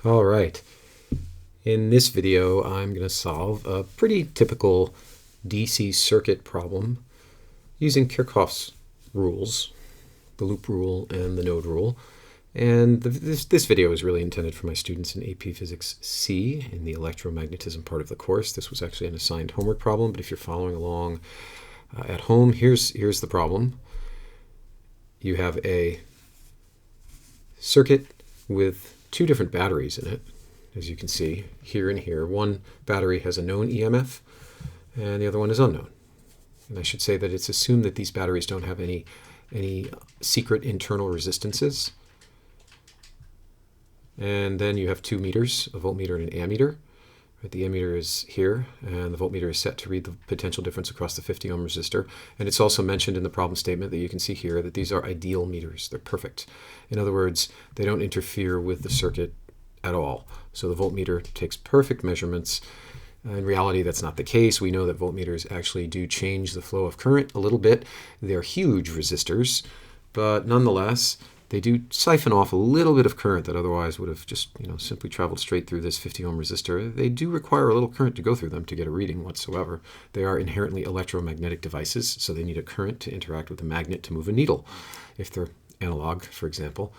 All right. In this video, I'm going to solve a pretty typical DC circuit problem using Kirchhoff's rules, the loop rule and the node rule. And this video is really intended for my students in AP Physics C in the electromagnetism part of the course. This was actually an assigned homework problem, but if you're following along at home, here's the problem. You have a circuit with two different batteries in it, as you can see here and here. One battery has a known EMF and the other one is unknown. And I should say that it's assumed that these batteries don't have any secret internal resistances. And then you have two meters, a voltmeter and an ammeter. The ammeter is here, and the voltmeter is set to read the potential difference across the 50 ohm resistor. And it's also mentioned in the problem statement that you can see here that these are ideal meters. They're perfect. In other words, they don't interfere with the circuit at all. So the voltmeter takes perfect measurements. In reality, that's not the case. We know that voltmeters actually do change the flow of current a little bit. They're huge resistors, but nonetheless, they do siphon off a little bit of current that otherwise would have just simply traveled straight through this 50 ohm resistor. They do require a little current to go through them to get a reading whatsoever. They are inherently electromagnetic devices, so they need a current to interact with a magnet to move a needle, if they're analog, for example.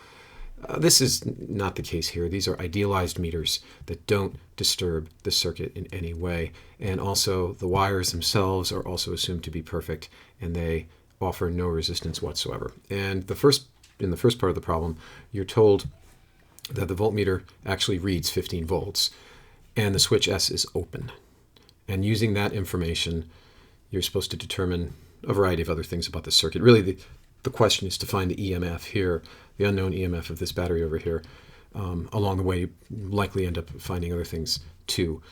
This is not the case here. These are idealized meters that don't disturb the circuit in any way. And also, the wires themselves are also assumed to be perfect, and they offer no resistance whatsoever. And in the first part of the problem, you're told that the voltmeter actually reads 15 volts, and the switch S is open. And using that information, you're supposed to determine a variety of other things about the circuit. Really, the question is to find the EMF here, the unknown EMF of this battery over here. Along the way, you likely end up finding other things too.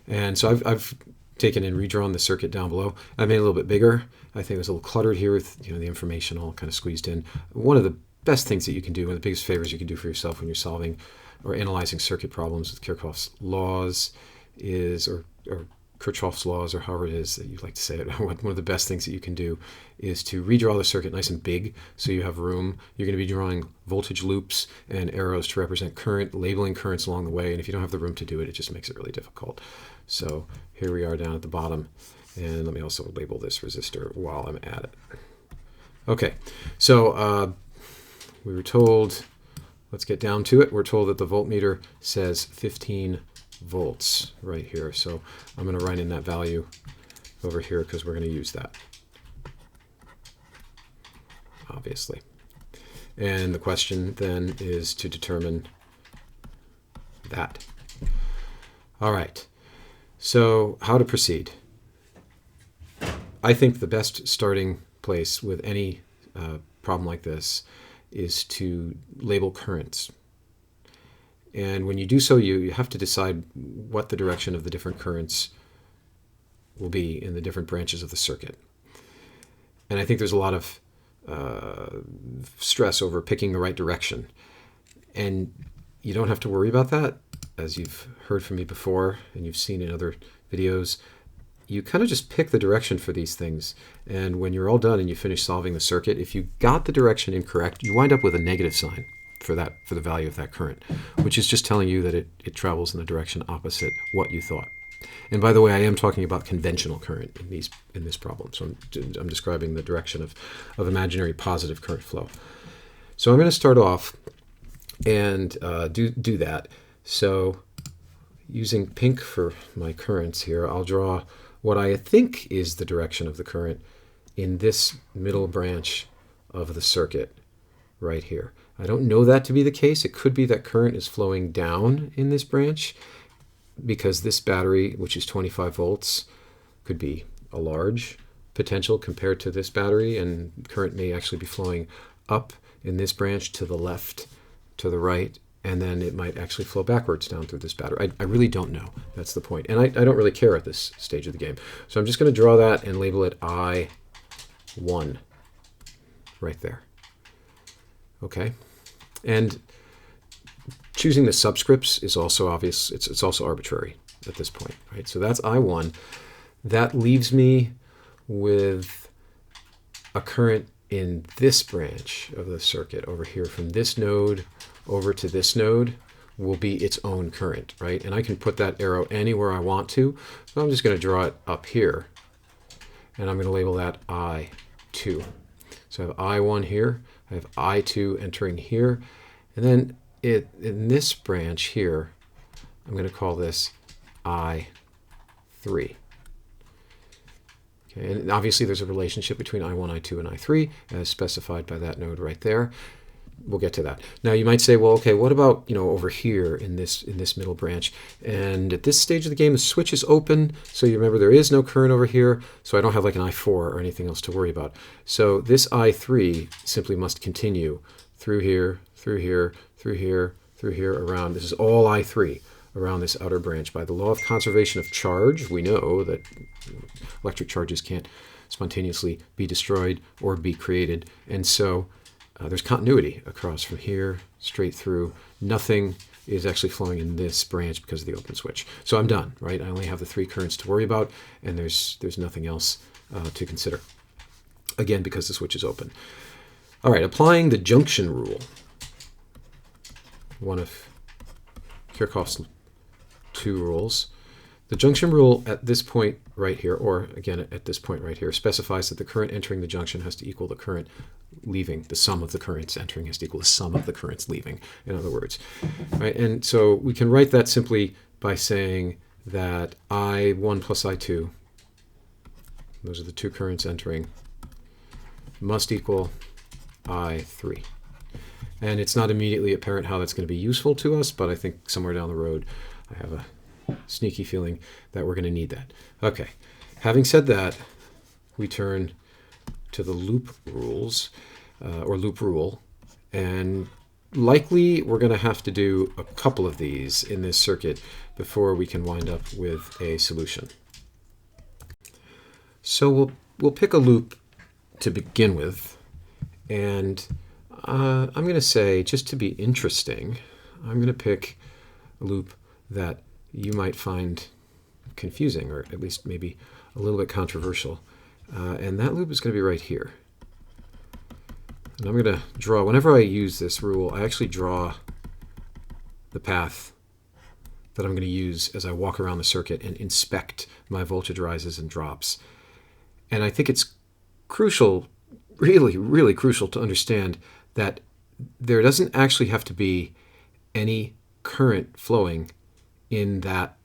And so I've taken and redrawn the circuit down below. I made it a little bit bigger. I think it was a little cluttered here with the information all kind of squeezed in. One of the best things that you can do, one of the biggest favors you can do for yourself when you're solving or analyzing circuit problems with Kirchhoff's laws is, or Kirchhoff's laws, or however it is that you like to say it, one of the best things that you can do is to redraw the circuit nice and big so you have room. You're going to be drawing voltage loops and arrows to represent current, labeling currents along the way, and if you don't have the room to do it, it just makes it really difficult. So here we are down at the bottom, and let me also label this resistor while I'm at it. Okay, so we were told, let's get down to it. We're told that the voltmeter says 15 volts right here. So I'm going to write in that value over here because we're going to use that, obviously. And the question then is to determine that. All right. So how to proceed? I think the best starting place with any problem like this is to label currents. And when you do so, you have to decide what the direction of the different currents will be in the different branches of the circuit. And I think there's a lot of stress over picking the right direction. And you don't have to worry about that. As you've heard from me before and you've seen in other videos, you kind of just pick the direction for these things. And when you're all done and you finish solving the circuit, if you got the direction incorrect, you wind up with a negative sign for the value of that current, which is just telling you that it travels in the direction opposite what you thought. And by the way, I am talking about conventional current in this problem. So I'm describing the direction of imaginary positive current flow. So I'm going to start off and do that. So using pink for my currents here, I'll draw what I think is the direction of the current in this middle branch of the circuit right here. I don't know that to be the case. It could be that current is flowing down in this branch because this battery, which is 25 volts, could be a large potential compared to this battery, and current may actually be flowing up in this branch to the left, to the right, and then it might actually flow backwards down through this battery. I really don't know. That's the point. And I don't really care at this stage of the game. So I'm just going to draw that and label it I1 right there. Okay. And choosing the subscripts is also obvious. It's also arbitrary at this point, right? So that's I1. That leaves me with a current in this branch of the circuit over here from this node over to this node, will be its own current, right? And I can put that arrow anywhere I want to. So I'm just going to draw it up here, and I'm going to label that I2. So I have I1 here, I have I2 entering here, and then in this branch here, I'm going to call this I3. Okay, and obviously there's a relationship between I1, I2, and I3 as specified by that node right there. We'll get to that. Now you might say, well, okay, what about over here in this middle branch? And at this stage of the game, the switch is open, so you remember there is no current over here, so I don't have like an I4 or anything else to worry about. So this I3 simply must continue through here, through here, through here, through here, around. This is all I3 around this outer branch. By the law of conservation of charge, we know that electric charges can't spontaneously be destroyed or be created, and so there's continuity across from here straight through. Nothing is actually flowing in this branch because of the open switch. So I'm done, right? I only have the 3 currents to worry about, and there's nothing else to consider. Again, because the switch is open. All right, applying the junction rule, one of Kirchhoff's 2 rules. The junction rule at this point right here, or again at this point right here, specifies that the current entering the junction has to equal the current leaving. The sum of the currents entering has to equal the sum of the currents leaving, in other words. Right? And so we can write that simply by saying that I1 plus I2, those are the 2 currents entering, must equal I3. And it's not immediately apparent how that's going to be useful to us, but I think somewhere down the road I have a sneaky feeling that we're going to need that. Okay, having said that, we turn to the loop rules, or loop rule, and likely we're going to have to do a couple of these in this circuit before we can wind up with a solution. So we'll pick a loop to begin with, and I'm going to say, just to be interesting, I'm going to pick a loop that you might find confusing, or at least maybe a little bit controversial. And that loop is going to be right here. And I'm going to draw, whenever I use this rule, I actually draw the path that I'm going to use as I walk around the circuit and inspect my voltage rises and drops. And I think it's crucial, really, really crucial to understand that there doesn't actually have to be any current flowing in that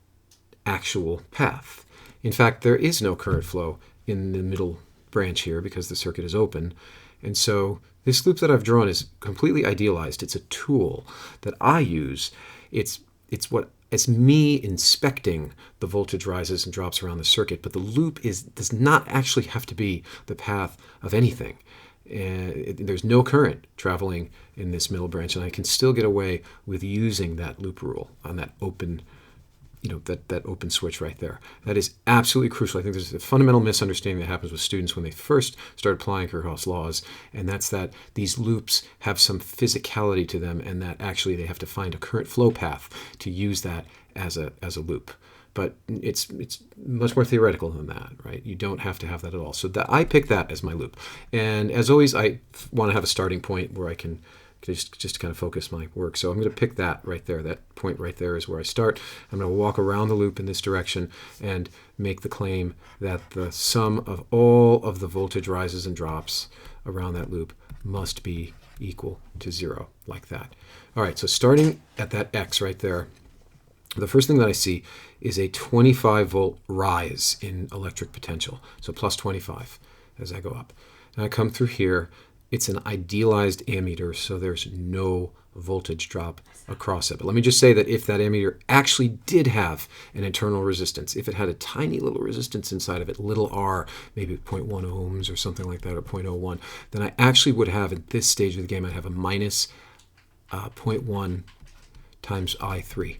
actual path. In fact, there is no current flow in the middle branch here because the circuit is open. And so this loop that I've drawn is completely idealized. It's a tool that I use. It's me inspecting the voltage rises and drops around the circuit, but the loop does not actually have to be the path of anything. There's no current traveling in this middle branch, and I can still get away with using that loop rule on that open, that open switch right there. That is absolutely crucial. I think there's a fundamental misunderstanding that happens with students when they first start applying Kirchhoff's laws, and that's that these loops have some physicality to them, and that actually they have to find a current flow path to use that as a loop. But it's much more theoretical than that, right? You don't have to have that at all. So I pick that as my loop. And as always, I want to have a starting point where I can just kind of focus my work. So I'm going to pick that right there. That point right there is where I start. I'm going to walk around the loop in this direction and make the claim that the sum of all of the voltage rises and drops around that loop must be equal to 0, like that. All right, so starting at that X right there, the first thing that I see is a 25 volt rise in electric potential. So plus 25 as I go up. And I come through here. It's an idealized ammeter, so there's no voltage drop across it. But let me just say that if that ammeter actually did have an internal resistance, if it had a tiny little resistance inside of it, little r, maybe 0.1 ohms or something like that, or 0.01, then I actually would have, at this stage of the game, I'd have a minus 0.1 times I3.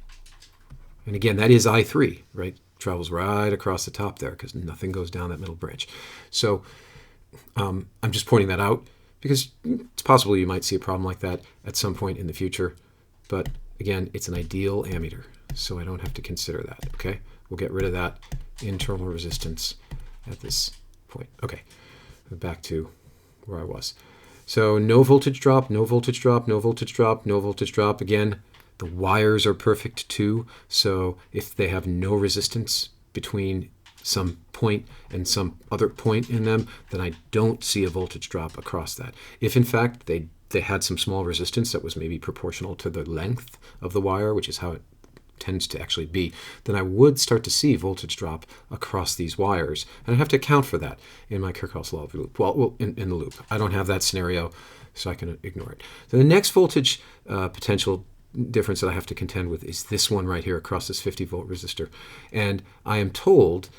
And again, that is I3, right? Travels right across the top there because nothing goes down that middle branch. So I'm just pointing that out because it's possible you might see a problem like that at some point in the future. But again, it's an ideal ammeter, so I don't have to consider that, okay? We'll get rid of that internal resistance at this point. Okay, back to where I was. So no voltage drop, no voltage drop, no voltage drop, no voltage drop. Again, The wires are perfect too, so if they have no resistance between some point and some other point in them, then I don't see a voltage drop across that. If in fact they had some small resistance that was maybe proportional to the length of the wire, which is how it tends to actually be, then I would start to see voltage drop across these wires. And I have to account for that in my Kirchhoff's law of the loop. Well, in the loop. I don't have that scenario, so I can ignore it. So the next voltage potential difference that I have to contend with is this one right here across this 50-volt resistor. And I am told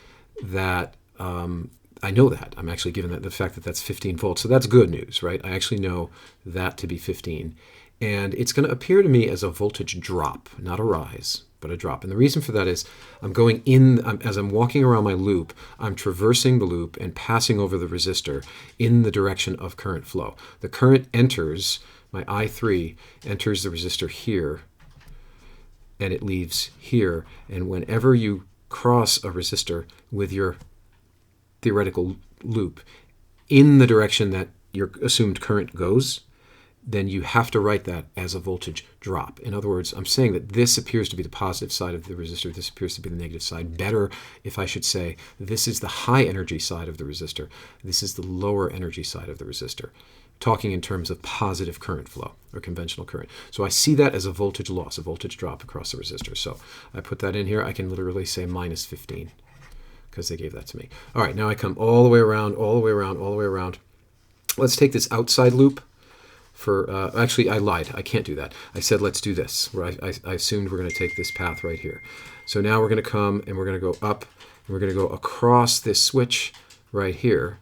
that I know that. I'm actually given that the fact that that's 15 volts. So that's good news, right? I actually know that to be 15. And it's going to appear to me as a voltage drop, not a rise, but a drop. And the reason for that is I'm going in, as I'm walking around my loop, I'm traversing the loop and passing over the resistor in the direction of current flow. The current enters, my I3 enters the resistor here, and it leaves here. And whenever you cross a resistor with your theoretical loop in the direction that your assumed current goes, then you have to write that as a voltage drop. In other words, I'm saying that this appears to be the positive side of the resistor, this appears to be the negative side. Better if I should say this is the high energy side of the resistor, this is the lower energy side of the resistor, talking in terms of positive current flow or conventional current. So I see that as a voltage loss, a voltage drop across the resistor. So I put that in here. I can literally say minus 15 because they gave that to me. All right, now I come all the way around, all the way around, all the way around. Let's take this outside loop. Actually, I lied. I can't do that. I said let's do this, where I assumed we're going to take this path right here. So now we're going to come and we're going to go up and we're going to go across this switch right here,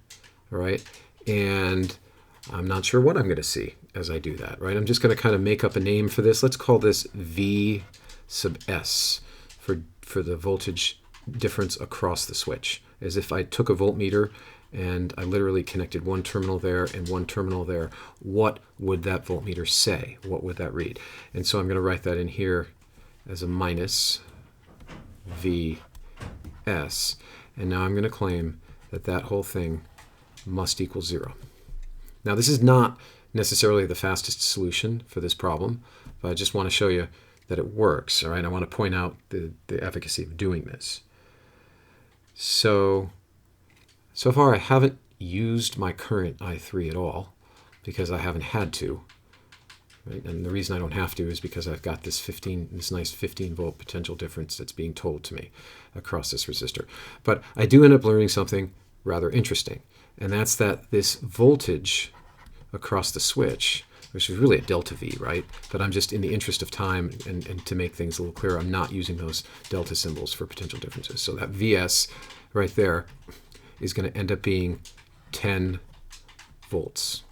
all right? And I'm not sure what I'm going to see as I do that, right? I'm just going to kind of make up a name for this. Let's call this V sub S for the voltage difference across the switch, as if I took a voltmeter and I literally connected one terminal there and one terminal there. What would that voltmeter say? What would that read? And so I'm going to write that in here as a minus Vs. And now I'm going to claim that that whole thing must equal 0. Now this is not necessarily the fastest solution for this problem, but I just want to show you that it works. All right, I want to point out the efficacy of doing this. So far I haven't used my current I3 at all because I haven't had to. Right? And the reason I don't have to is because I've got this nice 15 volt potential difference that's being told to me across this resistor. But I do end up learning something rather interesting, and that's that this voltage across the switch, which is really a delta V, right? But I'm just, in the interest of time and to make things a little clearer, I'm not using those delta symbols for potential differences. So that Vs right there is going to end up being 10 volts.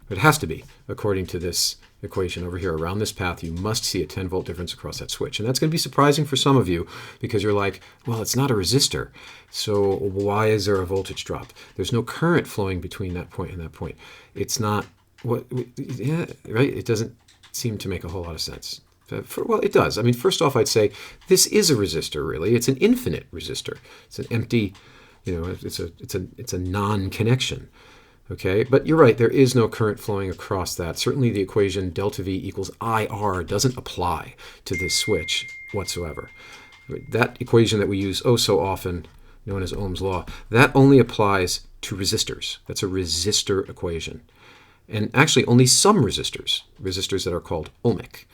It has to be, according to this equation over here. Around this path, you must see a 10 volt difference across that switch. And that's going to be surprising for some of you because you're like, well, it's not a resistor. So why is there a voltage drop? There's no current flowing between that point and that point. It's not, yeah, right? It doesn't seem to make a whole lot of sense. Well, it does. I mean, first off, I'd say this is a resistor, really. It's an infinite resistor. It's an empty, it's a non-connection. Okay, but you're right, there is no current flowing across that. Certainly the equation delta V equals IR doesn't apply to this switch whatsoever. That equation that we use oh so often, known as Ohm's law, that only applies to resistors. That's a resistor equation. And actually only some resistors that are called ohmic,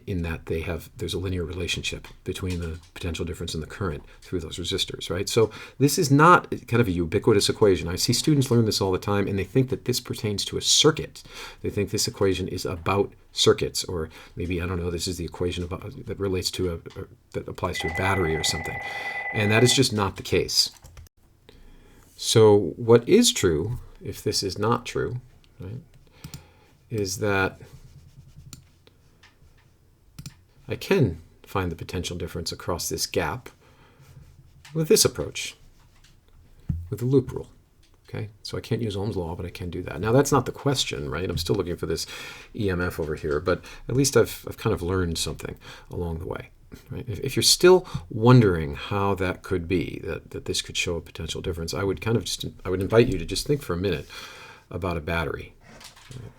in that there's a linear relationship between the potential difference in the current through those resistors, right? So this is not kind of a ubiquitous equation. I see students learn this all the time, and they think that this pertains to a circuit. They think this equation is about circuits, or maybe, I don't know, this is the equation that relates to that applies to a battery or something. And that is just not the case. So what is true, if this is not true, right, is that I can find the potential difference across this gap with this approach, with the loop rule. Okay, so I can't use Ohm's law, but I can do that. Now that's not the question, right? I'm still looking for this EMF over here, but at least I've kind of learned something along the way. Right? If you're still wondering how that could be, that this could show a potential difference, I would invite you to just think for a minute about a battery. Right?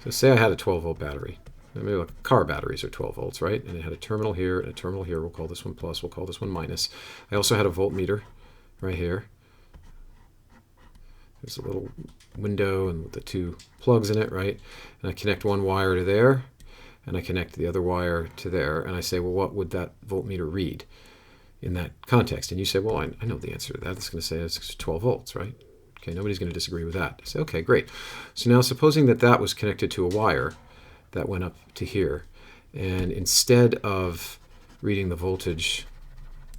So say I had a 12 volt battery. maybe look, car batteries are 12 volts, right? And it had a terminal here and a terminal here. We'll call this one plus, we'll call this one minus. I also had a voltmeter right here. There's a little window and the two plugs in it, right? And I connect one wire to there, and I connect the other wire to there, and I say, well, what would that voltmeter read in that context? And you say, well, I know the answer to that. It's going to say it's 12 volts, right? Okay, nobody's going to disagree with that. I say, okay, great. So now supposing that that was connected to a wire that went up to here, and instead of reading the voltage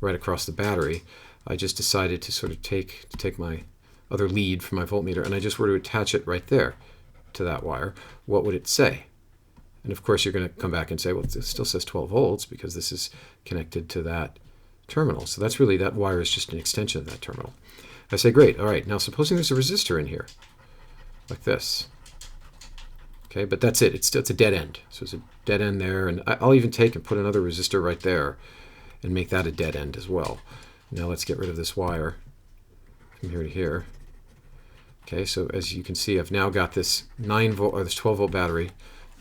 right across the battery, I just decided to sort of take my other lead from my voltmeter, and I just were to attach it right there to that wire, what would it say? And of course, you're going to come back and say, well, it still says 12 volts because this is connected to that terminal. So that's really, that wire is just an extension of that terminal. I say, great, all right, now supposing there's a resistor in here, like this. Okay, but that's it, it's a dead end. So it's a dead end there, and I'll even take and put another resistor right there and make that a dead end as well. Now let's get rid of this wire from here to here. Okay, so as you can see, I've now got this 9 volt or this 12 volt battery,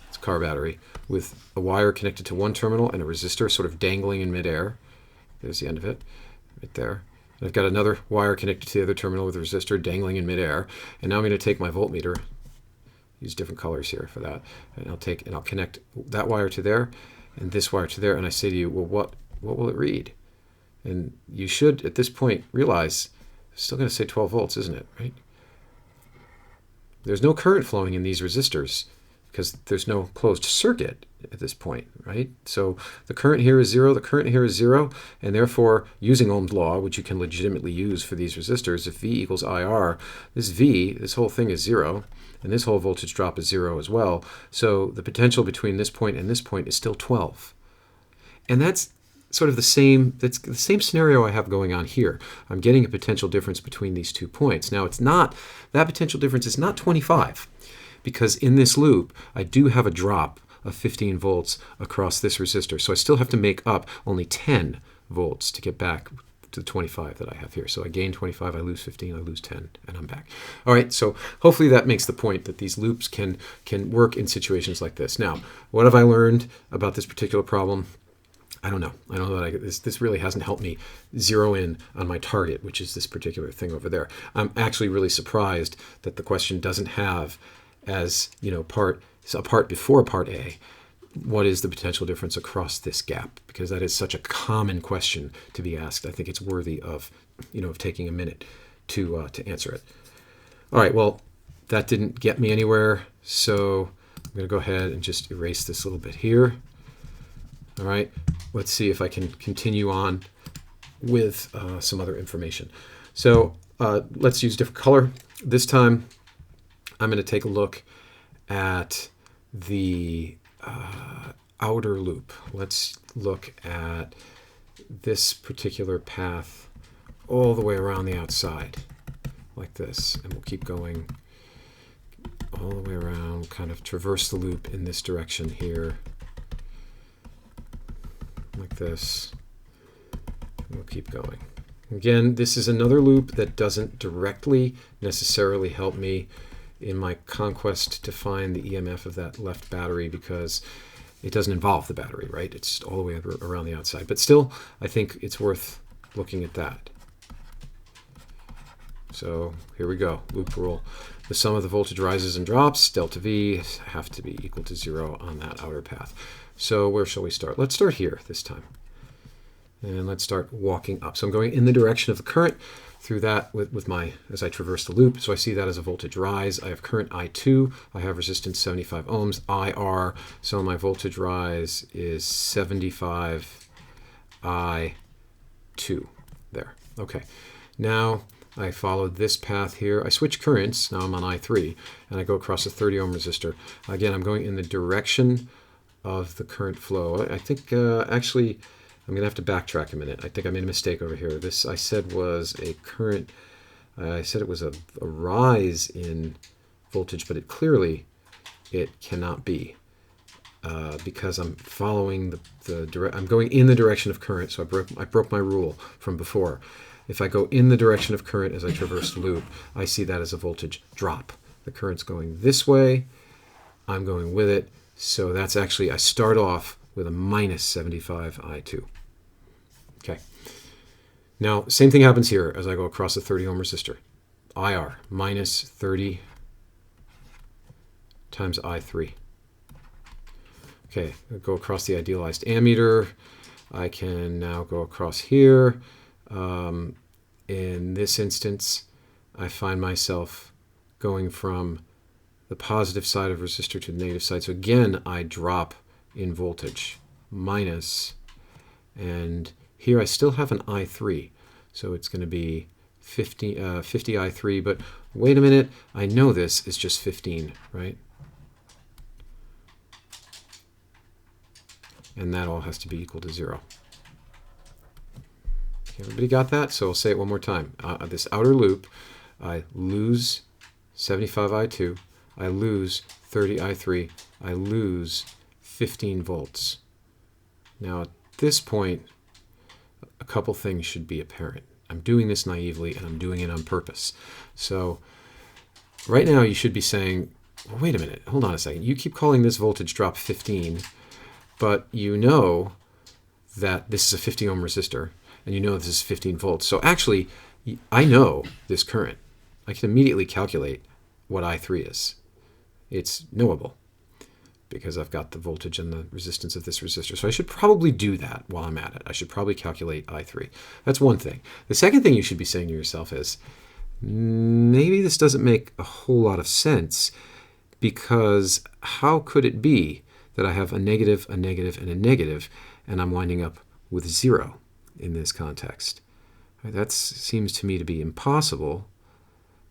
it's a car battery, with a wire connected to one terminal and a resistor sort of dangling in midair. There's the end of it, right there. And I've got another wire connected to the other terminal with a resistor dangling in midair. And now I'm going to take my voltmeter, use different colors here for that, and I'll connect that wire to there and this wire to there. And I say to you, well, what will it read? And you should at this point realize it's still going to say 12 volts, isn't it? Right? There's no current flowing in these resistors because there's no closed circuit at this point, right? So the current here is 0, the current here is 0, and therefore using Ohm's law, which you can legitimately use for these resistors, if V equals IR, this whole thing is 0, and this whole voltage drop is 0 as well. So the potential between this point and this point is still 12. And that's sort of that's the same scenario I have going on here. I'm getting a potential difference between these 2 points. Now that potential difference is not 25, because in this loop I do have a drop of 15 volts across this resistor. So I still have to make up only 10 volts to get back to the 25 that I have here. So I gain 25, I lose 15, I lose 10, and I'm back. All right, so hopefully that makes the point that these loops can work in situations like this. Now, what have I learned about this particular problem? I don't know. I know that this really hasn't helped me zero in on my target, which is this particular thing over there. I'm actually really surprised that the question doesn't have as, a part before part A, what is the potential difference across this gap? Because that is such a common question to be asked. I think it's worthy of, of taking a minute to answer it. All right, well, that didn't get me anywhere, so I'm going to go ahead and just erase this little bit here. All right, let's see if I can continue on with some other information. So let's use different color. This time I'm going to take a look at the outer loop. Let's look at this particular path all the way around the outside, like this. And we'll keep going all the way around, kind of traverse the loop in this direction here, like this. And we'll keep going. Again, this is another loop that doesn't directly necessarily help me in my conquest to find the EMF of that left battery because it doesn't involve the battery, right? It's all the way around the outside. But still, I think it's worth looking at that. So here we go, loop rule. The sum of the voltage rises and drops, delta V, have to be equal to 0 on that outer path. So where shall we start? Let's start here this time. And let's start walking up. So I'm going in the direction of the current through that as I traverse the loop. So I see that as a voltage rise. I have current I2. I have resistance 75 ohms, IR. So my voltage rise is 75 I2 there. Okay. Now I followed this path here. I switch currents. Now I'm on I3, and I go across a 30 ohm resistor. Again, I'm going in the direction of the current flow. I think actually I'm going to have to backtrack a minute. I think I made a mistake over here. This I said was a current. I said it was a rise in voltage, but it cannot be because I'm following I'm going in the direction of current. So I broke my rule from before. If I go in the direction of current as I traverse the loop, I see that as a voltage drop. The current's going this way. I'm going with it. So that's actually, I start off with a minus 75 I2. Okay. Now, same thing happens here as I go across the 30 ohm resistor. IR minus 30 times I3. Okay, I'll go across the idealized ammeter. I can now go across here. In this instance, I find myself going from the positive side of resistor to the negative side. So again, I drop in voltage, minus, and here I still have an I3. So it's going to be 50 I3, but wait a minute, I know this is just 15, right? And that all has to be equal to 0. Everybody got that? So I'll say it one more time. This outer loop, I lose 75 I2, I lose 30 I3, I lose 15 volts. Now at this point, a couple things should be apparent. I'm doing this naively and I'm doing it on purpose. So right now you should be saying, well, wait a minute, hold on a second. You keep calling this voltage drop 15, but you know that this is a 50 ohm resistor and you know this is 15 volts. So actually, I know this current. I can immediately calculate what I3 is. It's knowable because I've got the voltage and the resistance of this resistor. So I should probably do that while I'm at it. I should probably calculate I3. That's one thing. The second thing you should be saying to yourself is, maybe this doesn't make a whole lot of sense, because how could it be that I have a negative, and a negative, and I'm winding up with 0 in this context? That seems to me to be impossible.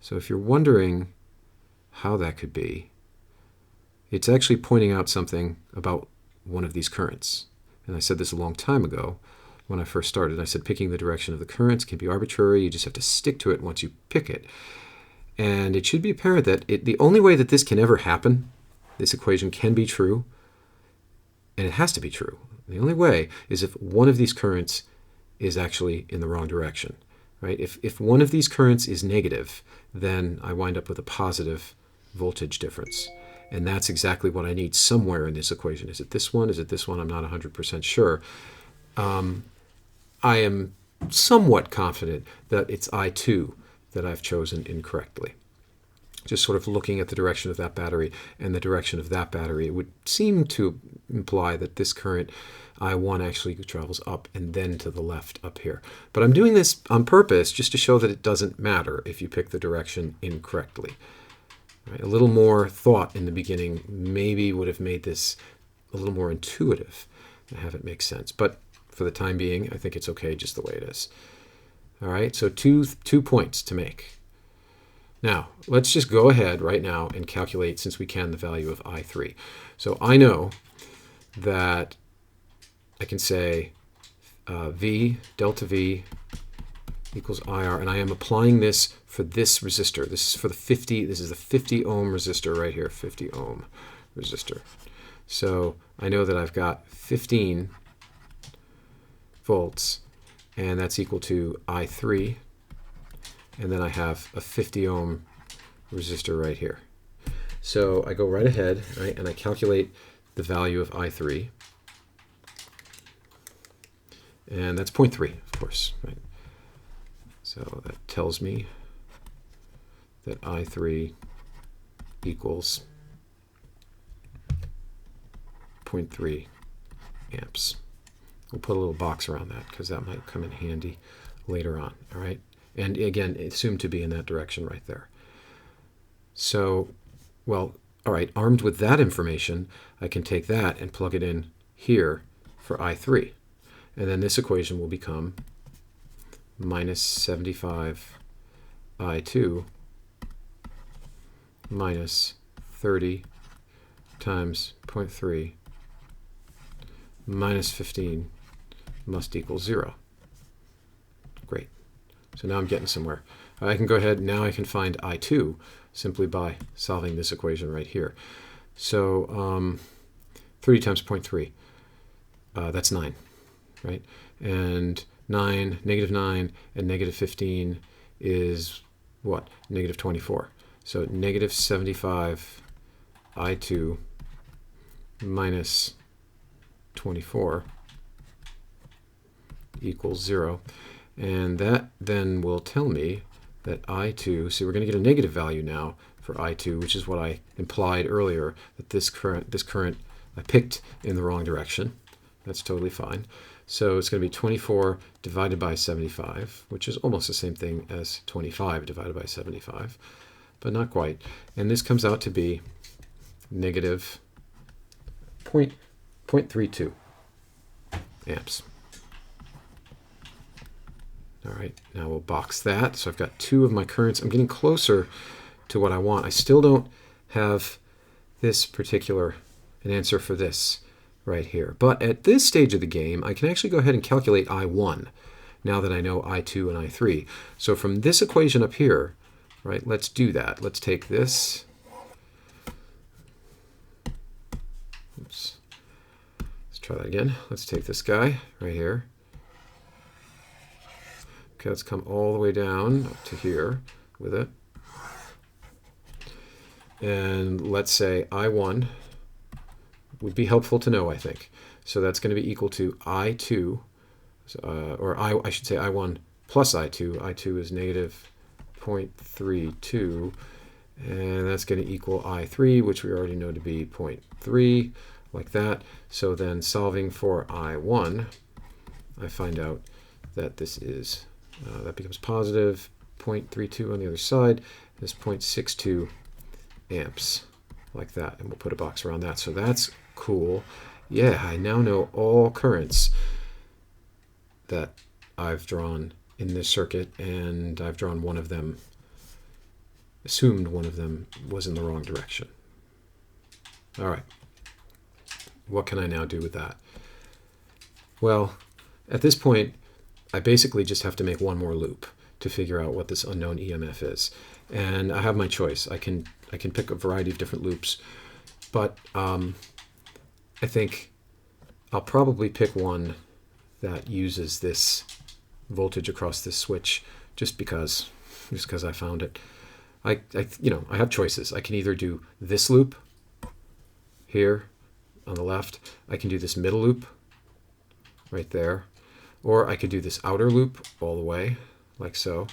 So if you're wondering how that could be, it's actually pointing out something about one of these currents. And I said this a long time ago when I first started. I said picking the direction of the currents can be arbitrary. You just have to stick to it once you pick it. And it should be apparent that the only way that this can ever happen, this equation can be true, and it has to be true. The only way is if one of these currents is actually in the wrong direction. Right? If one of these currents is negative, then I wind up with a positive voltage difference. And that's exactly what I need somewhere in this equation. Is it this one? Is it this one? I'm not 100% sure. I am somewhat confident that it's I2 that I've chosen incorrectly. Just sort of looking at the direction of that battery and the direction of that battery, it would seem to imply that this current I1 actually travels up and then to the left up here. But I'm doing this on purpose just to show that it doesn't matter if you pick the direction incorrectly. Right? A little more thought in the beginning maybe would have made this a little more intuitive and have it make sense. But for the time being, I think it's okay just the way it is. All right, so two points to make. Now, let's just go ahead right now and calculate, since we can, the value of I3. So I know that I can say V, delta V equals IR, and I am applying this for this resistor. This is for the 50, this is the 50 ohm resistor right here, 50 ohm resistor. So I know that I've got 15 volts, and that's equal to I3, and then I have a 50 ohm resistor right here. So I go right ahead, right, and I calculate the value of I3, and that's 0.3, of course, right? So that tells me that I3 equals 0.3 amps. We'll put a little box around that because that might come in handy later on, all right? And again, it's assumed to be in that direction right there. So, well, all right, armed with that information, I can take that and plug it in here for I3. And then this equation will become minus 75 I2 minus 30 times 0.3 minus 15 must equal 0. Great. So now I'm getting somewhere. I can go ahead, now I can find I2 simply by solving this equation right here. So 30 times 0.3, that's 9, right? And 9, negative 9, and negative 15 is what? Negative 24. So negative 75 I2 minus 24 equals 0. And that then will tell me that I2, see we're going to get a negative value now for I2, which is what I implied earlier, that this current I picked in the wrong direction. That's totally fine. So it's going to be 24 divided by 75, which is almost the same thing as 25 divided by 75, but not quite. And this comes out to be negative 0.32 amps. All right, now we'll box that. So I've got two of my currents. I'm getting closer to what I want. I still don't have this particular, an answer for this right here. But at this stage of the game, I can actually go ahead and calculate I1 now that I know I2 and I3. So from this equation up here, right, let's do that. Let's take this. Oops. Let's try that again. Let's take this guy right here. Okay, let's come all the way down up to here with it. And let's say I1 would be helpful to know, I think. So that's going to be equal to I2, I should say I1 plus I2. I2 is negative 0.32, and that's going to equal I3, which we already know to be 0.3, like that. So then solving for I1, I find out that this is, that becomes positive 0.32 on the other side, is 0.62 amps, like that. And we'll put a box around that. So that's cool. Yeah, I now know all currents that I've drawn in this circuit, and I've drawn one of them, assumed one of them was in the wrong direction. All right, what can I now do with that? Well, at this point, I basically just have to make one more loop to figure out what this unknown EMF is. And I have my choice. I can pick a variety of different loops, but I think I'll probably pick one that uses this voltage across this switch just because I found it. I have choices. I can either do this loop here on the left. I can do this middle loop right there, or I could do this outer loop all the way like so.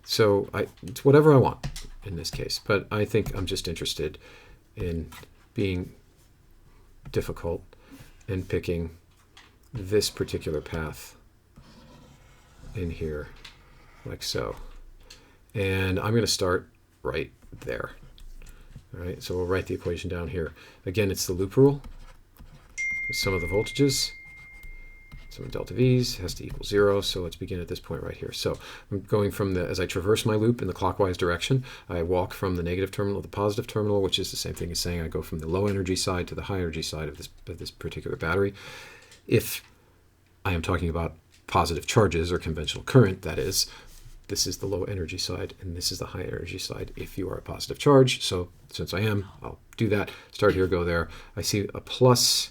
So it's whatever I want in this case, but I think I'm just interested in being difficult and picking this particular path in here like so. And I'm going to start right there. All right, so we'll write the equation down here. Again, it's the loop rule. Sum of the voltages, sum of delta V's has to equal 0. So let's begin at this point right here. So I'm going from as I traverse my loop in the clockwise direction, I walk from the negative terminal to the positive terminal, which is the same thing as saying I go from the low energy side to the high energy side of this particular battery. If I am talking about positive charges or conventional current, that is, this is the low energy side and this is the high energy side if you are a positive charge. So since I am, I'll do that. Start here, go there. I see a plus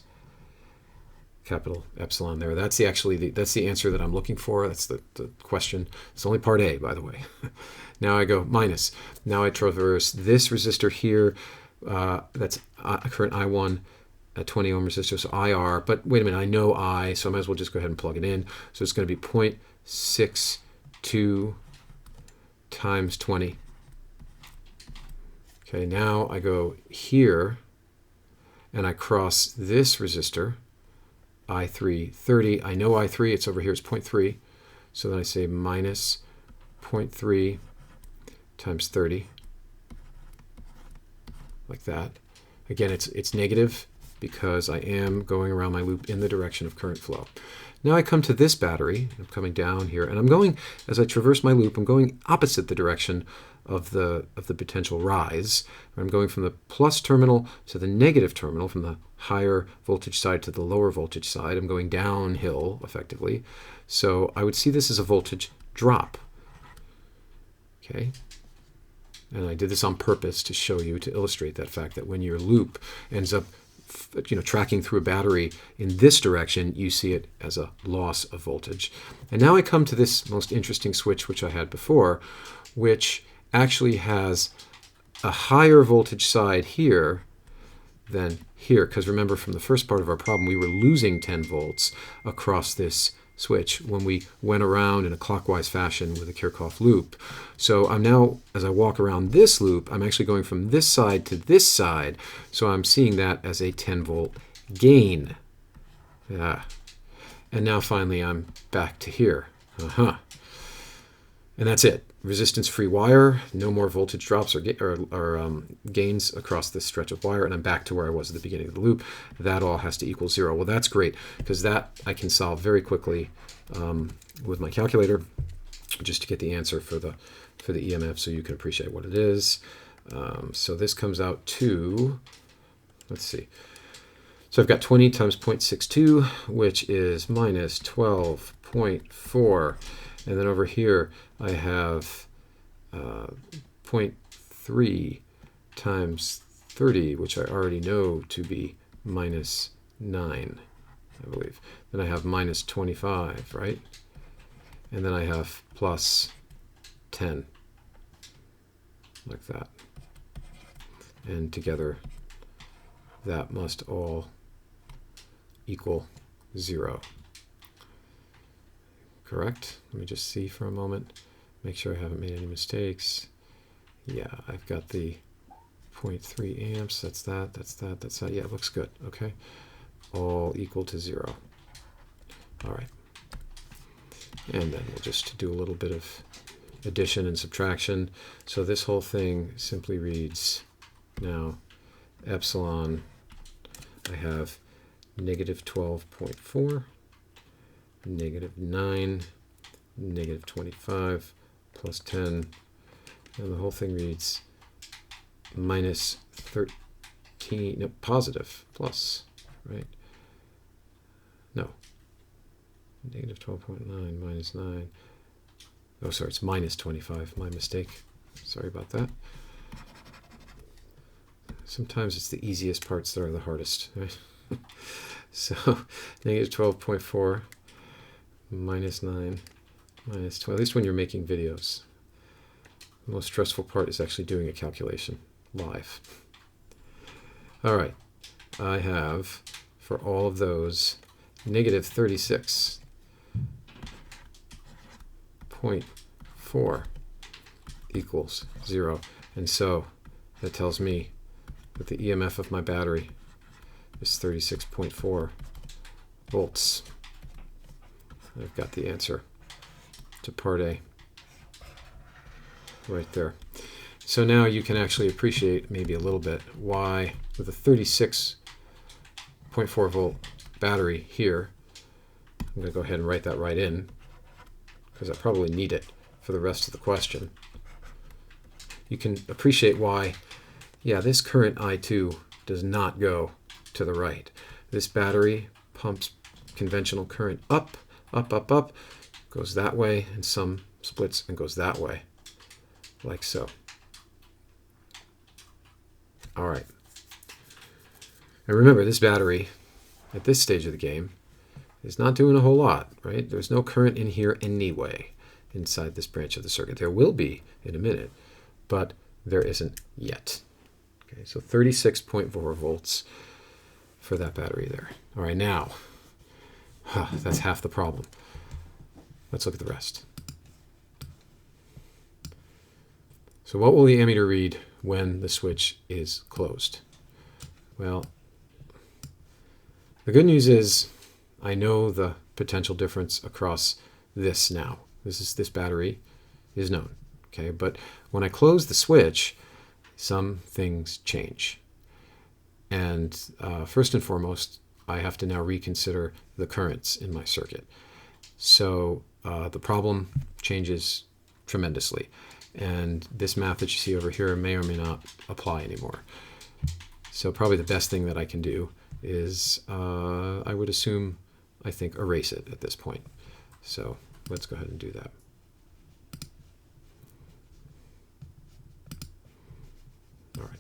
capital epsilon there. That's the answer that I'm looking for. That's the question. It's only part A, by the way. Now I go minus. Now I traverse this resistor here. That's current I1 at 20 ohm resistor, so IR. But wait a minute, I know I, so I might as well just go ahead and plug it in. So it's going to be 0.62 times 20. Okay, now I go here and I cross this resistor, I3 30. I know I3, it's over here, it's 0.3. So then I say minus 0.3 times 30, like that. Again, it's negative because I am going around my loop in the direction of current flow. Now I come to this battery, I'm coming down here, and I'm going, as I traverse my loop, I'm going opposite the direction of the potential rise. I'm going from the plus terminal to the negative terminal, from the higher voltage side to the lower voltage side. I'm going downhill, effectively. So I would see this as a voltage drop. Okay. And I did this on purpose to show you, to illustrate that fact that when your loop ends up tracking through a battery in this direction, you see it as a loss of voltage. And now I come to this most interesting switch which I had before, which actually has a higher voltage side here than here, because remember from the first part of our problem, we were losing 10 volts across this switch when we went around in a clockwise fashion with a Kirchhoff loop. So I'm now, as I walk around this loop, I'm actually going from this side to this side, so I'm seeing that as a 10 volt gain. Yeah. And now finally I'm back to here. And that's it. Resistance-free wire, no more voltage drops or gains across this stretch of wire, and I'm back to where I was at the beginning of the loop. That all has to equal 0. Well, that's great, because that I can solve very quickly with my calculator, just to get the answer for the EMF, so you can appreciate what it is. So this comes out to, let's see. So I've got 20 times 0.62, which is minus 12.4. And then over here, I have 0.3 times 30, which I already know to be minus 9, I believe. Then I have minus 25, right? And then I have plus 10, like that. And together, that must all equal 0. Correct? Let me just see for a moment. Make sure I haven't made any mistakes. Yeah, I've got the 0.3 amps. That's that, that's that, that's that. Yeah, it looks good. Okay. All equal to 0. All right. And then we'll just do a little bit of addition and subtraction. So this whole thing simply reads now epsilon. I have negative 12.4. negative 9, negative 25, plus 10, and the whole thing reads minus 13, no, positive, plus, right? No, negative 12.9 minus 9. Oh, sorry, it's minus 25, my mistake. Sorry about that. Sometimes it's the easiest parts that are the hardest, right? So, negative 12.4 minus 9 minus 12, at least when you're making videos. The most stressful part is actually doing a calculation live. All right, I have, for all of those, negative 36.4 equals 0. And so that tells me that the EMF of my battery is 36.4 volts. I've got the answer to part A right there. So now you can actually appreciate maybe a little bit why, with a 36.4 volt battery here, I'm going to go ahead and write that right in, because I probably need it for the rest of the question. You can appreciate why, yeah, this current I2 does not go to the right. This battery pumps conventional current up, up, up, up, goes that way, and some splits and goes that way, like so. All right. And remember, this battery, at this stage of the game, is not doing a whole lot, right? There's no current in here anyway, inside this branch of the circuit. There will be in a minute, but there isn't yet. Okay, so 36.4 volts for that battery there. All right, now, that's half the problem. Let's look at the rest. So what will the ammeter read when the switch is closed? Well, the good news is I know the potential difference across this now. This battery is known, okay? But when I close the switch, some things change. And first and foremost, I have to now reconsider the currents in my circuit. So the problem changes tremendously. And this math that you see over here may or may not apply anymore. So probably the best thing that I can do is, I would assume, I think, erase it at this point. So let's go ahead and do that. All right.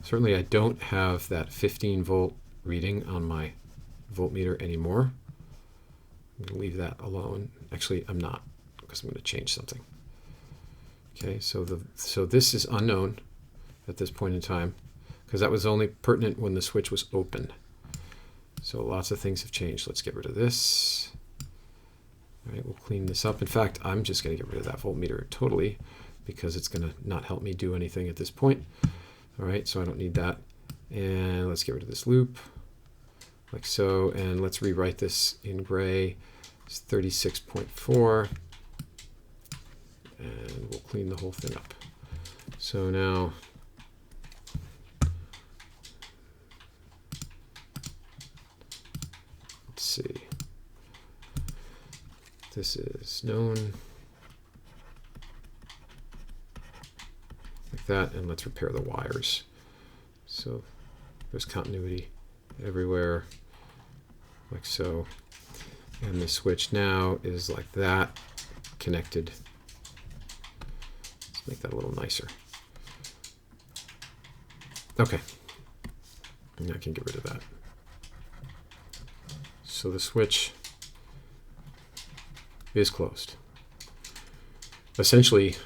Certainly I don't have that 15 volt reading on my voltmeter anymore. I'm going to leave that alone. Actually, I'm not, because I'm going to change something. Okay, so this is unknown at this point in time because that was only pertinent when the switch was open. So lots of things have changed. Let's get rid of this. All right, we'll clean this up. In fact, I'm just going to get rid of that voltmeter totally because it's going to not help me do anything at this point. All right, so I don't need that. And let's get rid of this loop like so. And let's rewrite this in gray. It's 36.4. And we'll clean the whole thing up. So now let's see. This is known like that, and let's repair the wires. So there's continuity everywhere, like so. And the switch now is like that, connected. Let's make that a little nicer. Okay, and I can get rid of that. So the switch is closed. Essentially,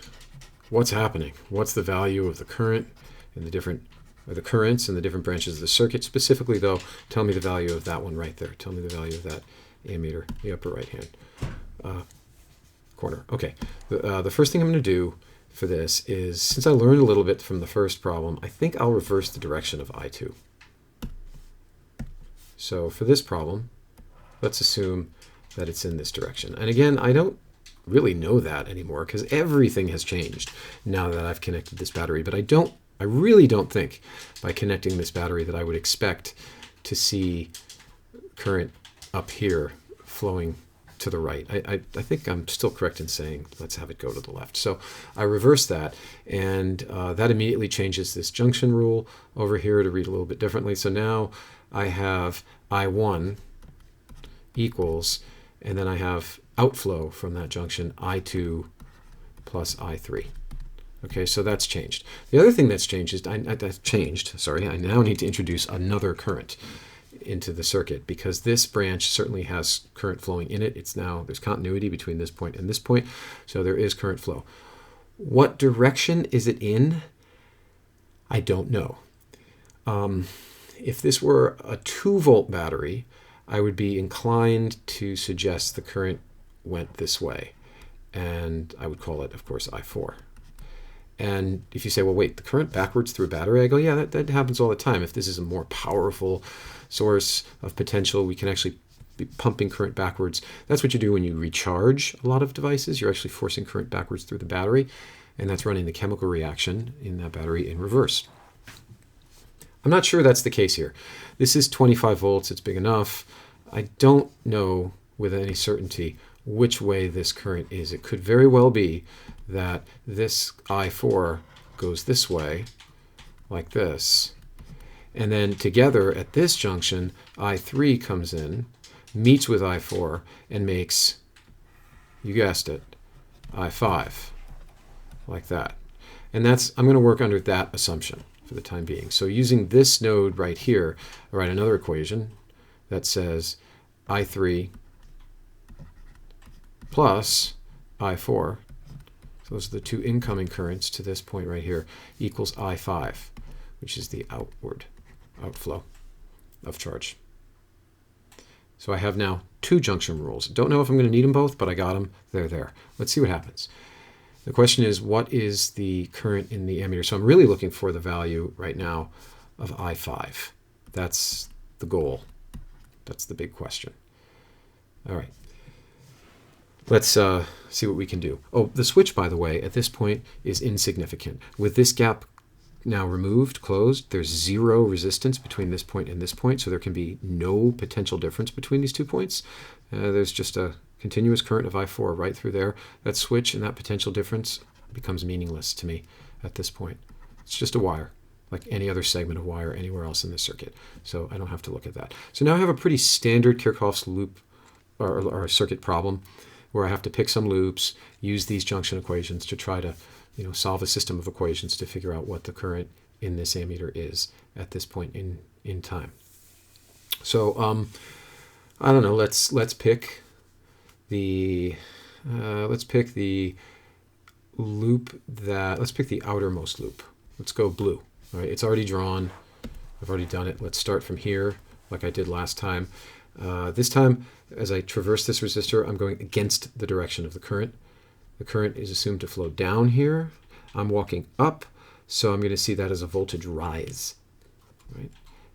what's happening? What's the value of the current and the different, or the currents and the different branches of the circuit? Specifically, though, tell me the value of that one right there. Tell me the value of that ammeter, the upper right-hand corner. Okay, the first thing I'm going to do for this is, since I learned a little bit from the first problem, I think I'll reverse the direction of I2. So for this problem, let's assume that it's in this direction. And again, I don't really know that anymore because everything has changed now that I've connected this battery. But I really don't think by connecting this battery that I would expect to see current up here flowing to the right. I think I'm still correct in saying let's have it go to the left. So I reverse that, and that immediately changes this junction rule over here to read a little bit differently. So now I have I1 equals, and then I have outflow from that junction, I2 plus I3. Okay, so that's changed. The other thing that's changed is, I now need to introduce another current into the circuit because this branch certainly has current flowing in it. There's continuity between this point and this point, so there is current flow. What direction is it in? I don't know. If this were a 2-volt battery, I would be inclined to suggest the current went this way, and I would call it, of course, I4. And if you say, well, wait, the current backwards through a battery, I go, yeah, that happens all the time. If this is a more powerful source of potential, we can actually be pumping current backwards. That's what you do when you recharge a lot of devices. You're actually forcing current backwards through the battery, and that's running the chemical reaction in that battery in reverse. I'm not sure that's the case here. This is 25 volts. It's big enough. I don't know with any certainty which way this current is. It could very well be that this I4 goes this way, like this, and then together at this junction, I3 comes in, meets with I4, and makes, you guessed it, I5, like that. And I'm going to work under that assumption for the time being. So using this node right here, I write another equation that says I3 plus I4, so those are the two incoming currents to this point right here, equals I5, which is the outflow of charge. So I have now 2 junction rules. Don't know if I'm going to need them both, but I got them. They're there. Let's see what happens. The question is, what is the current in the ammeter? So I'm really looking for the value right now of I5. That's the goal. That's the big question. All right. Let's see what we can do. Oh, the switch, by the way, at this point is insignificant. With this gap now removed, closed, there's 0 resistance between this point and this point, so there can be no potential difference between these 2 points. There's just a continuous current of I4 right through there. That switch and that potential difference becomes meaningless to me at this point. It's just a wire, like any other segment of wire anywhere else in the circuit. So I don't have to look at that. So now I have a pretty standard Kirchhoff's loop or circuit problem where I have to pick some loops, use these junction equations to try to solve a system of equations to figure out what the current in this ammeter is at this point in time. So I don't know. Let's pick the loop that, let's pick the outermost loop. Let's go blue. All right, it's already drawn. I've already done it. Let's start from here like I did last time. This time, as I traverse this resistor, I'm going against the direction of the current. The current is assumed to flow down here. I'm walking up, so I'm going to see that as a voltage rise. Right?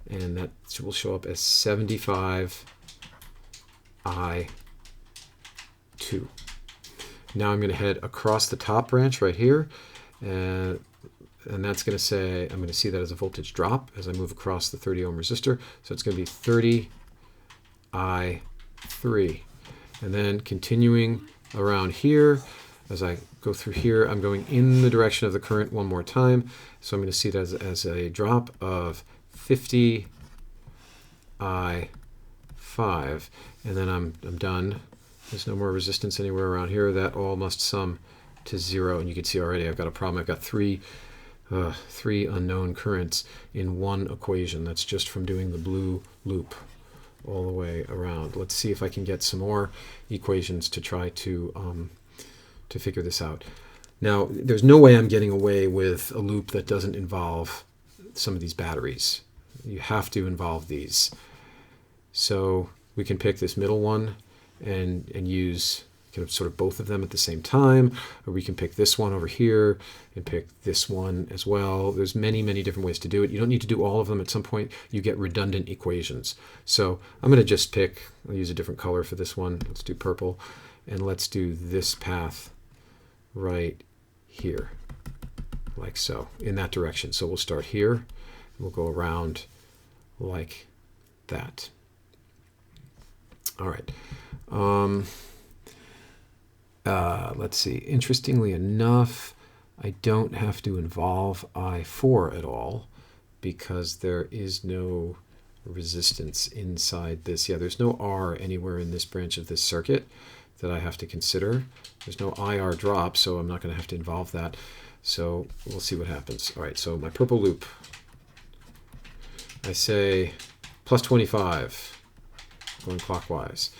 And that will show up as 75 I2. Now I'm going to head across the top branch right here, and that's going to say, I'm going to see that as a voltage drop as I move across the 30 ohm resistor. So it's going to be 30 I3. And then continuing around here, as I go through here, I'm going in the direction of the current one more time. So I'm going to see it as a drop of 50 I5. And then I'm done. There's no more resistance anywhere around here. That all must sum to 0. And you can see already I've got a problem. I've got three unknown currents in one equation. That's just from doing the blue loop all the way around. Let's see if I can get some more equations to try to figure this out. Now, there's no way I'm getting away with a loop that doesn't involve some of these batteries. You have to involve these. So we can pick this middle one and use kind of sort of both of them at the same time, or we can pick this one over here and pick this one as well. There's many, many different ways to do it. You don't need to do all of them. At some point, you get redundant equations. So I'm going to just pick, I'll use a different color for this one. Let's do purple, and let's do this path right here, like so, in that direction. So we'll start here, and we'll go around like that. All right. Let's see. Interestingly enough, I don't have to involve I4 at all because there is no resistance inside this. Yeah, there's no R anywhere in this branch of this circuit that I have to consider. There's no IR drop, so I'm not going to have to involve that. So we'll see what happens. All right, so my purple loop, I say plus 25, going clockwise.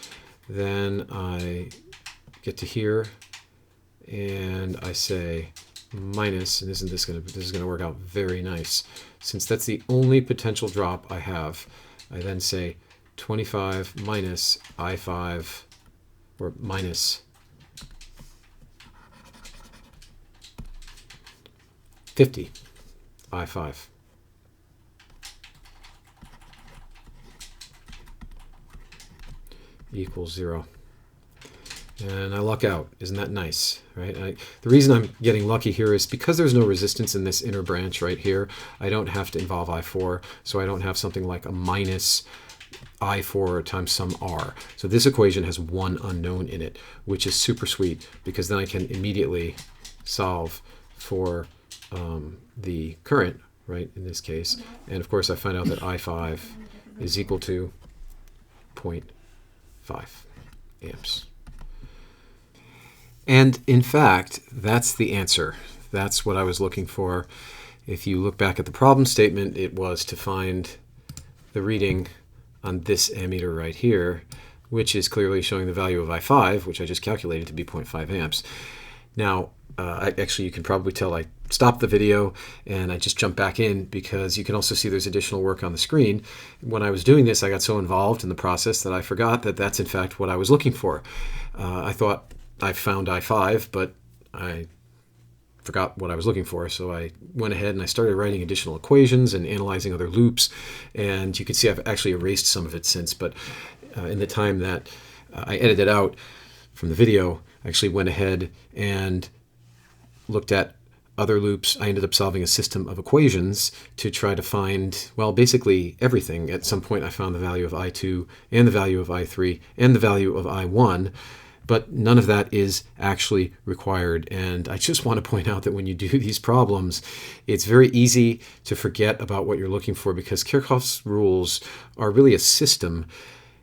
Then I get to here, and I say minus, and this is going to work out very nice. Since that's the only potential drop I have, I then say 25 minus I5, or minus 50 I5. Equals 0. And I luck out. Isn't that nice? Right? The reason I'm getting lucky here is because there's no resistance in this inner branch right here, I don't have to involve I4, so I don't have something like a minus I4 times some R. So this equation has one unknown in it, which is super sweet because then I can immediately solve for the current, right, in this case. And of course I find out that I5 is equal to 0.5 amps. And in fact, that's the answer. That's what I was looking for. If you look back at the problem statement, it was to find the reading on this ammeter right here, which is clearly showing the value of I5, which I just calculated to be 0.5 amps. Now, actually, you can probably tell I stopped the video and I just jumped back in because you can also see there's additional work on the screen. When I was doing this, I got so involved in the process that I forgot that that's in fact what I was looking for. I thought I found I5, but I forgot what I was looking for. So I went ahead and I started writing additional equations and analyzing other loops. And you can see I've actually erased some of it since, but in the time that I edited out from the video, I actually went ahead and looked at other loops. I ended up solving a system of equations to try to find, well, basically everything. At some point I found the value of I2 and the value of I3 and the value of I1. But none of that is actually required. And I just want to point out that when you do these problems, it's very easy to forget about what you're looking for because Kirchhoff's rules are really a system.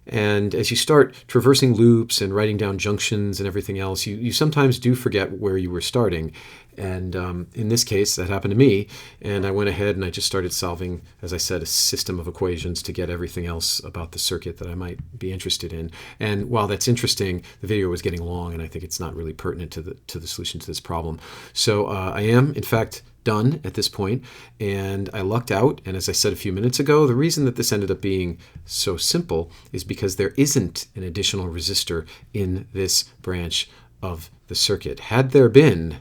And as you start traversing loops and writing down junctions and everything else, you sometimes do forget where you were starting. And in this case, that happened to me, and I went ahead and I just started solving, as I said, a system of equations to get everything else about the circuit that I might be interested in. And while that's interesting, the video was getting long, and I think it's not really pertinent to the solution to this problem. So I am, in fact, done at this point, and I lucked out. And as I said a few minutes ago, the reason that this ended up being so simple is because there isn't an additional resistor in this branch of the circuit. Had there been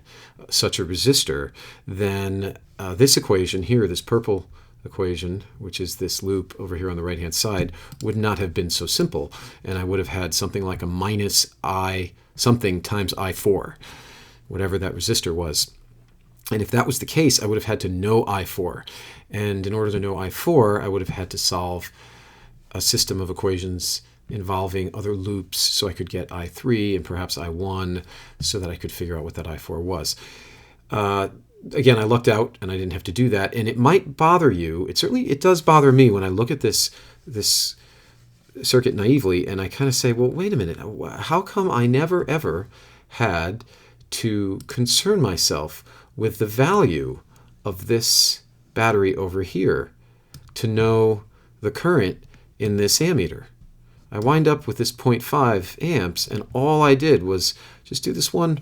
such a resistor, then this equation here, this purple equation, which is this loop over here on the right hand side, would not have been so simple, and I would have had something like a minus I something times I4, whatever that resistor was. And if that was the case, I would have had to know I4, and in order to know I4, I would have had to solve a system of equations involving other loops so I could get I3 and perhaps I1 so that I could figure out what that I4 was. Again, I lucked out and I didn't have to do that, and it might bother you. It does bother me when I look at this circuit naively and I kind of say, well, wait a minute, how come I never ever had to concern myself with the value of this battery over here to know the current in this ammeter? I wind up with this 0.5 amps, and all I did was just do this one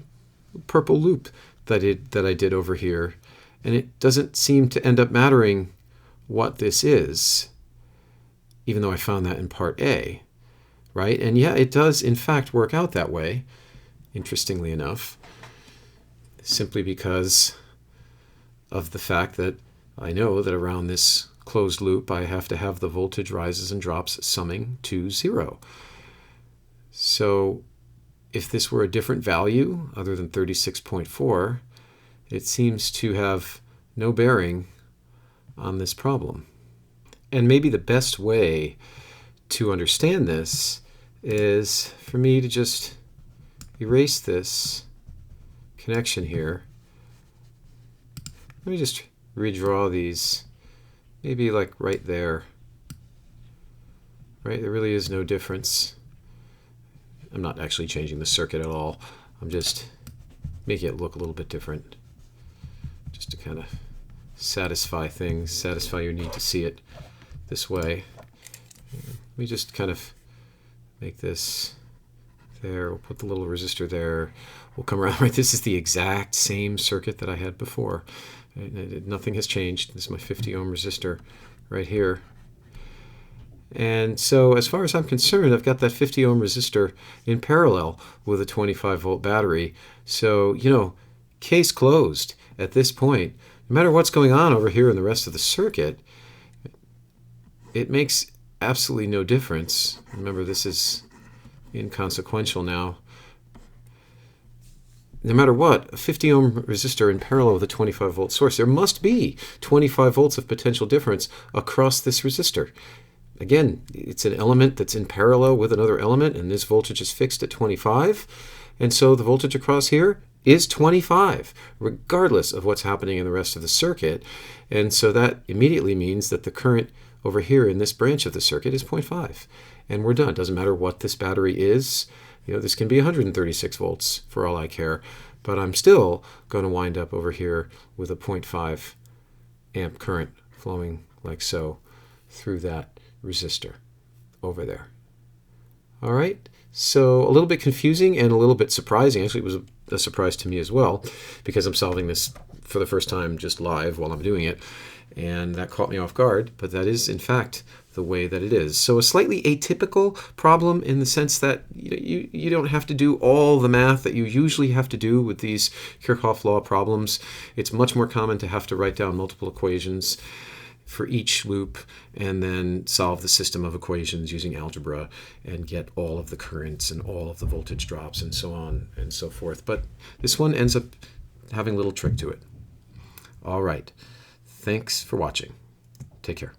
purple loop that I did over here, and it doesn't seem to end up mattering what this is, even though I found that in part A, right? And yeah, it does in fact work out that way, interestingly enough, simply because of the fact that I know that around this closed loop, I have to have the voltage rises and drops summing to 0. So if this were a different value other than 36.4, it seems to have no bearing on this problem. And maybe the best way to understand this is for me to just erase this connection here. Let me just redraw these. Maybe like right there, right? There really is no difference. I'm not actually changing the circuit at all. I'm just making it look a little bit different, just to kind of satisfy things, satisfy your need to see it this way. Let me just kind of make this there. We'll put the little resistor there. We'll come around, right? This is the exact same circuit that I had before. Nothing has changed. This is my 50 ohm resistor right here. And so as far as I'm concerned, I've got that 50 ohm resistor in parallel with a 25 volt battery. So, you know, case closed at this point. No matter what's going on over here in the rest of the circuit, it makes absolutely no difference. Remember, this is inconsequential now. No matter what, a 50 ohm resistor in parallel with a 25 volt source, there must be 25 volts of potential difference across this resistor. Again, it's an element that's in parallel with another element, and this voltage is fixed at 25. And so the voltage across here is 25, regardless of what's happening in the rest of the circuit. And so that immediately means that the current over here in this branch of the circuit is 0.5. And we're done. It doesn't matter what this battery is. You know, this can be 136 volts for all I care, but I'm still going to wind up over here with a 0.5 amp current flowing like so through that resistor over there. All right, so a little bit confusing and a little bit surprising. Actually, it was a surprise to me as well, because I'm solving this for the first time just live while I'm doing it, and that caught me off guard, but that is in fact the way that it is. So a slightly atypical problem in the sense that you don't have to do all the math that you usually have to do with these Kirchhoff law problems. It's much more common to have to write down multiple equations for each loop and then solve the system of equations using algebra and get all of the currents and all of the voltage drops and so on and so forth. But this one ends up having a little trick to it. All right. Thanks for watching. Take care.